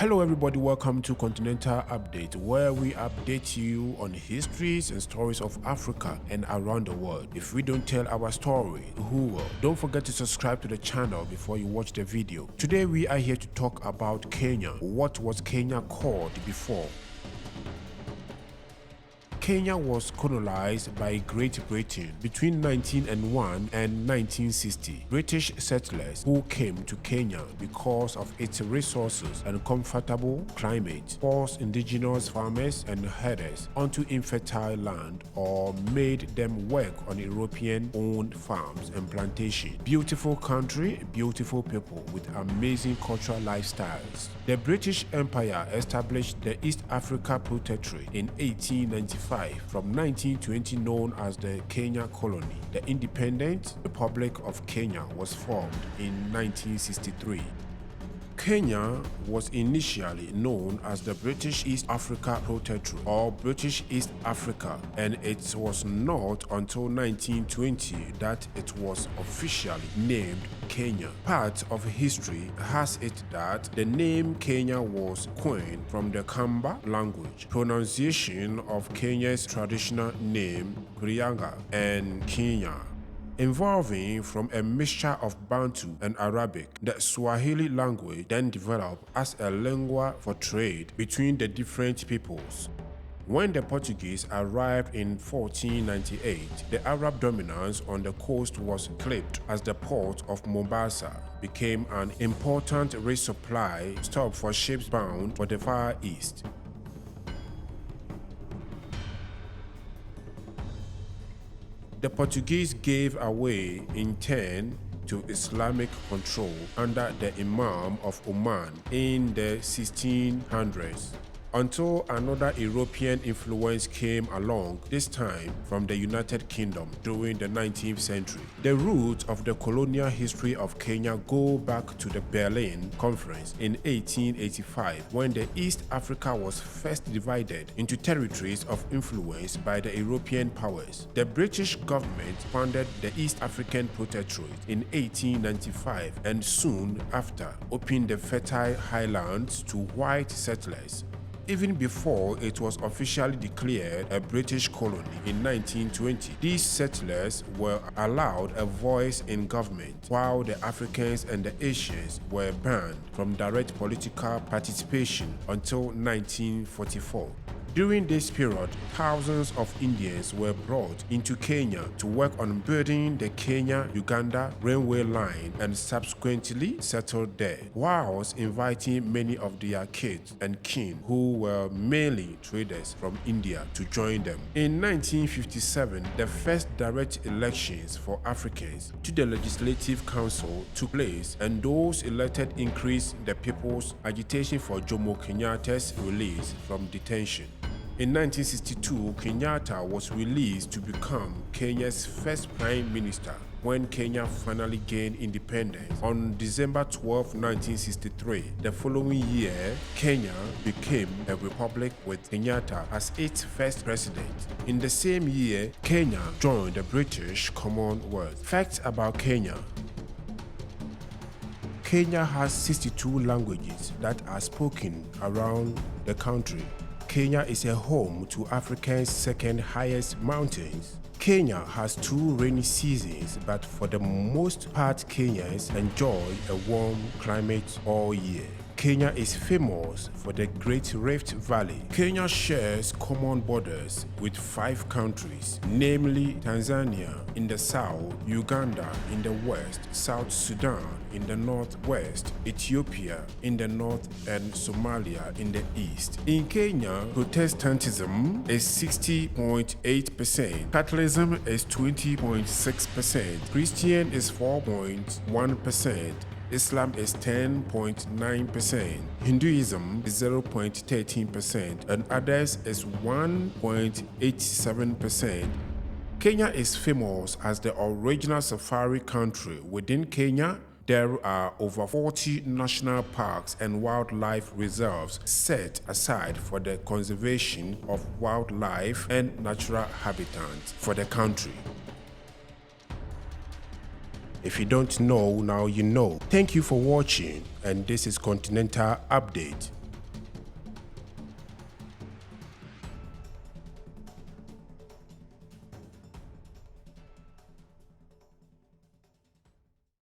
Hello everybody, welcome to Continental Update, where we update you on histories and stories of Africa and around the world. If we don't tell our story, who will? Don't forget to subscribe to the channel before you watch the video. Today we are here to talk about Kenya. What was Kenya called before? Kenya was colonized by Great Britain between 1901 and 1960. British settlers who came to Kenya because of its resources and comfortable climate forced indigenous farmers and herders onto infertile land or made them work on European-owned farms and plantations. Beautiful country, beautiful people with amazing cultural lifestyles. The British Empire established the East Africa Protectorate in 1895. From 1920, known as the Kenya Colony. The Independent Republic of Kenya was formed in 1963. Kenya was initially known as the British East Africa Protectorate or British East Africa, and it was not until 1920 that it was officially named Kenya. Part of history has it that the name Kenya was coined from the Kamba language, pronunciation of Kenya's traditional name Krianga and Kenya, evolving from a mixture of Bantu and Arabic. The Swahili language then developed as a lingua for trade between the different peoples. When the Portuguese arrived in 1498, the Arab dominance on the coast was clipped as the port of Mombasa became an important resupply stop for ships bound for the Far East. The Portuguese gave away in turn to Islamic control under the Imam of Oman in the 1600s, until another European influence came along, this time from the United Kingdom during the 19th century. The roots of the colonial history of Kenya go back to the Berlin Conference in 1885, when the East Africa was first divided into territories of influence by the European powers. The British government founded the East African Protectorate in 1895 and soon after opened the fertile highlands to white settlers. Even before it was officially declared a British colony in 1920, these settlers were allowed a voice in government, while the Africans and the Asians were banned from direct political participation until 1944. During this period, thousands of Indians were brought into Kenya to work on building the Kenya-Uganda railway line and subsequently settled there, whilst inviting many of their kids and kin who were mainly traders from India to join them. In 1957, the first direct elections for Africans to the Legislative Council took place, and those elected increased the people's agitation for Jomo Kenyatta's release from detention. In 1962, Kenyatta was released to become Kenya's first prime minister when Kenya finally gained independence. On December 12, 1963, the following year, Kenya became a republic with Kenyatta as its first president. In the same year, Kenya joined the British Commonwealth. Facts about Kenya. Kenya has 62 languages that are spoken around the country. Kenya is a home to Africa's second highest mountains. Kenya has 2 rainy seasons, but for the most part Kenyans enjoy a warm climate all year. Kenya is famous for the Great Rift Valley. Kenya shares common borders with 5 countries, namely Tanzania in the south, Uganda in the west, South Sudan in the northwest, Ethiopia in the north, and Somalia in the east. In Kenya, Protestantism is 60.8%, Catholicism is 20.6%, Christian is 4.1%, Islam is 10.9%, Hinduism is 0.13%, and others is 1.87%. Kenya is famous as the original safari country. Within Kenya, there are over 40 national parks and wildlife reserves set aside for the conservation of wildlife and natural habitats for the country. If you don't know, now you know. Thank you for watching, and this is Continental Update.